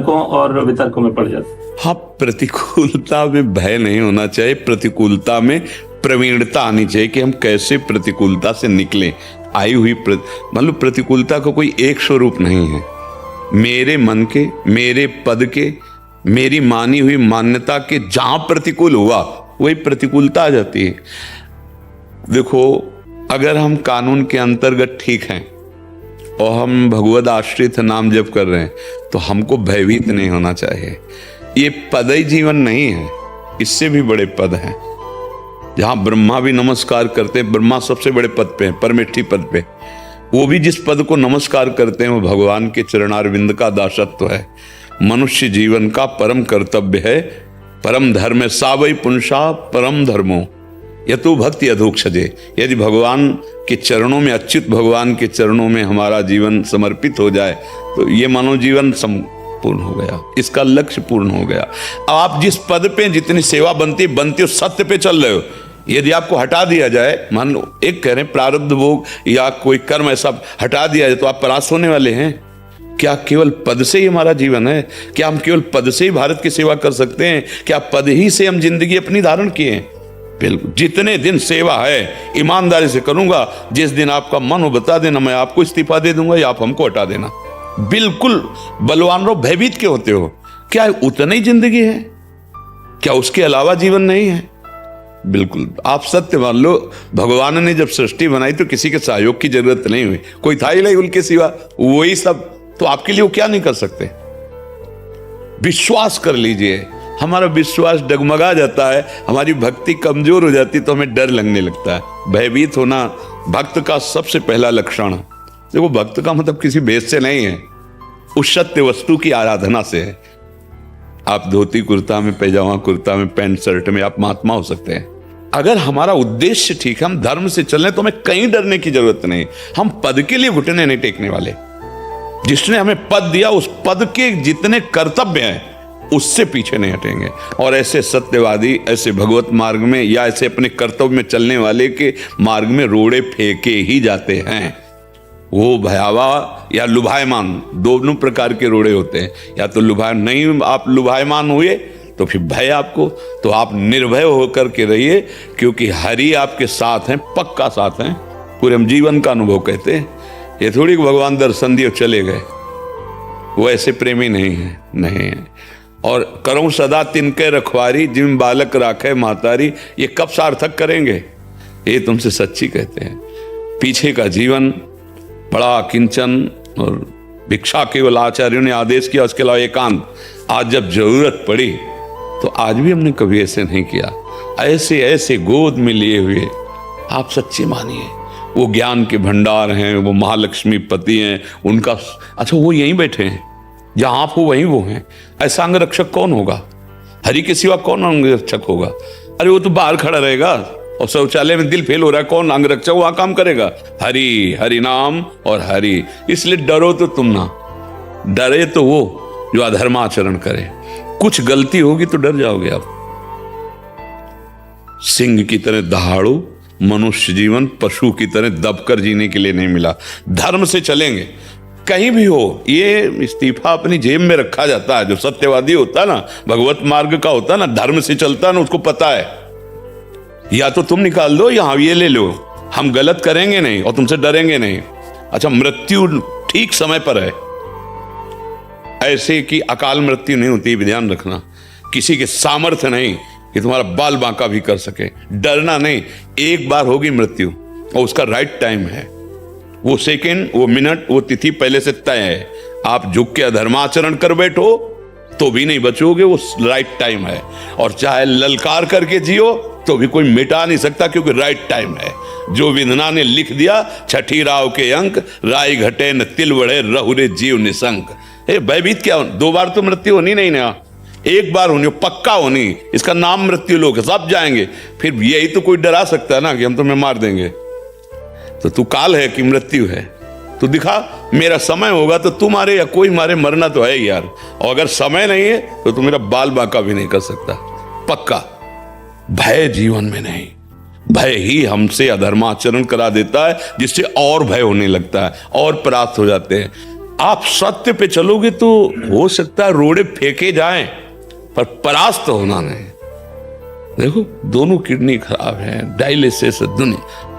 तर्कों और वितर्कों में पड़ जाते हैं। हाँ, प्रतिकूलता में भय नहीं होना चाहिए, प्रतिकूलता में प्रवीणता आनी चाहिए कि हम कैसे प्रतिकूलता से निकलें। आई हुई मतलब प्रतिकूलता का कोई एक स्वरूप नहीं है। मेरे मन के, मेरे पद के, मेरी मानी हुई मान्यता के जहां प्रतिकूल हुआ वही प्रतिकूलता आ जाती है। देखो, अगर हम कानून के अंतर्गत ठीक हैं और हम भगवद आश्रित नाम जप कर रहे हैं तो हमको भयभीत नहीं होना चाहिए। ये पद ही जीवन नहीं है, इससे भी बड़े पद हैं। जहां ब्रह्मा भी नमस्कार करते हैं, ब्रह्मा सबसे बड़े पद पे हैं, परमेष्ठी पद पे, वो भी जिस पद को नमस्कार करते हैं वो भगवान के चरणारविंद का दासत्व है। मनुष्य जीवन का परम कर्तव्य है, परम धर्म है, सावई पुंसा परम धर्मो यतु भक्ति अधोक्षजे। यदि भगवान के चरणों में, अच्युत भगवान के चरणों में हमारा जीवन समर्पित हो जाए तो ये मानो जीवन पूर्ण हो गया, इसका लक्ष्य पूर्ण हो गया। अब आप जिस पद पे जितनी सेवा बनती हो, सत्य पे चल रहे हो, यदि आपको हटा दिया जाए, मान लो एक कह रहे हैं प्रारब्ध भोग या कोई कर्म ऐसा हटा दिया जाए तो आप परास्त होने वाले हैं। क्या केवल पद से ही हमारा जीवन है? क्या हम केवल पद से ही भारत की सेवा कर सकते हैं? क्या पद ही से हम जिंदगी अपनी धारण किए हैं? बिल्कुल, जितने दिन सेवा है ईमानदारी से करूंगा, जिस दिन आपका मन हो बता देना, मैं आपको इस्तीफा दे दूंगा या आप हमको हटा देना। बिल्कुल बलवान रहो, भयभीत क्यों होते हो? क्या उतना ही जिंदगी है? क्या उसके अलावा जीवन नहीं है? बिल्कुल, आप सत्य मान लो, भगवान ने जब सृष्टि बनाई तो किसी के सहयोग की जरूरत नहीं हुई, कोई था ही नहीं उनके सिवा, वही सब। तो आपके लिए वो क्या नहीं कर सकते? विश्वास कर लीजिए। हमारा विश्वास डगमगा जाता है, हमारी भक्ति कमजोर हो जाती तो हमें डर लगने लगता है। भयभीत होना भक्त का सबसे पहला लक्षण है। देखो, भक्त का मतलब किसी भेद से नहीं है, उस सत्य वस्तु की आराधना से है। आप धोती कुर्ता में, पैजामा कुर्ता में, पैंट शर्ट में आप महात्मा हो सकते हैं। अगर हमारा उद्देश्य ठीक है, हम धर्म से चलें तो हमें कहीं डरने की जरूरत नहीं। हम पद के लिए घुटने नहीं टेकने वाले। जिसने हमें पद दिया उस पद के जितने कर्तव्य हैं उससे पीछे नहीं हटेंगे। और ऐसे सत्यवादी, ऐसे भगवत मार्ग में या ऐसे अपने कर्तव्य में चलने वाले के मार्ग में रोड़े फेंके ही जाते हैं। वो भयावह या लुभायमान, दोनों प्रकार के रोड़े होते हैं। या तो नहीं आप लुभायमान हुए तो फिर भय आपको, तो आप निर्भय होकर के रहिए, क्योंकि हरि आपके साथ हैं, पक्का साथ हैं। पूरे हम जीवन का अनुभव कहते हैं। ये थोड़ी भगवान दर्शन दिए चले गए, वो ऐसे प्रेमी नहीं है, नहीं है। और करूं सदा तिनके रखवारी, जिम बालक राखे महतारी, ये कब सार्थक करेंगे? ये तुमसे सच्ची कहते हैं। पीछे का जीवन बड़ा किंचन और भिक्षा केवल आचार्यों ने आदेश किया, उसके अलावा एकांत। आज जब जरूरत पड़ी तो आज भी हमने कभी ऐसे नहीं किया। ऐसे ऐसे गोद में लिए हुए आप सच्ची मानिए, वो ज्ञान के भंडार हैं, वो महालक्ष्मी पति हैं, उनका अच्छा वो यहीं बैठे हैं, जहां आप हो वहीं वो हैं। ऐसा अंगरक्षक कौन होगा? हरि के सिवा कौन अंगरक्षक होगा? अरे वो तो बाहर खड़ा रहेगा, और शौचालय में दिल फेल हो रहा है, कौन अंगरक्षक वहां काम करेगा? हरि, हरि नाम और हरि। इसलिए डरो तो तुम ना, डरे तो वो जो अधर्माचरण करे। कुछ गलती होगी तो डर जाओगे आप। सिंह की तरह दहाड़ो, मनुष्य जीवन पशु की तरह दबकर जीने के लिए नहीं मिला। धर्म से चलेंगे कहीं भी हो। ये इस्तीफा अपनी जेब में रखा जाता है। जो सत्यवादी होता है ना, भगवत मार्ग का होता है ना, धर्म से चलता है ना, उसको पता है या तो तुम निकाल दो या ये ले लो, हम गलत करेंगे नहीं और तुमसे डरेंगे नहीं। अच्छा, मृत्यु ठीक समय पर है, ऐसे कि अकाल मृत्यु नहीं होती, ध्यान रखना। किसी के सामर्थ्य नहीं कि तुम्हारा बाल बांका भी कर सके। डरना नहीं, एक बार होगी मृत्यु और उसका राइट टाइम है। वो सेकंड, वो मिनट, वो तिथि पहले से तय है। आप झुक के अधर्माचरण कर बैठो तो भी नहीं बचोगे, वो राइट टाइम है। और चाहे ललकार करके जियो तो भी कोई मिटा नहीं सकता, क्योंकि राइट टाइम है। जो विधना ने लिख दिया, छठी राव के अंक, राय घटे न तिल बढ़े, रहुरे जीव निशंक। भयभीत क्या? दो बार तो मृत्यु होनी नहीं ना, एक बार होनी, पक्का होनी। इसका नाम मृत्यु लोग, सब जाएंगे। फिर यही तो कोई डरा सकता है ना कि हम तुम्हें मार देंगे। तो तू काल है कि मृत्यु है? तो दिखा, मेरा समय होगा तो तू मारे या कोई मारे, मरना तो है यार। और अगर समय नहीं है तो तू मेरा बाल बांका भी नहीं कर सकता, पक्का। भय जीवन में नहीं, भय ही हमसे अधर्माचरण करा देता है, जिससे और भय होने लगता है और परास्त हो जाते हैं। आप सत्य पे चलोगे तो हो सकता है रोड़े फेंके जाएं, पर परास्त होना नहीं। देखो दोनों किडनी खराब है, डायलिसिस दुनिया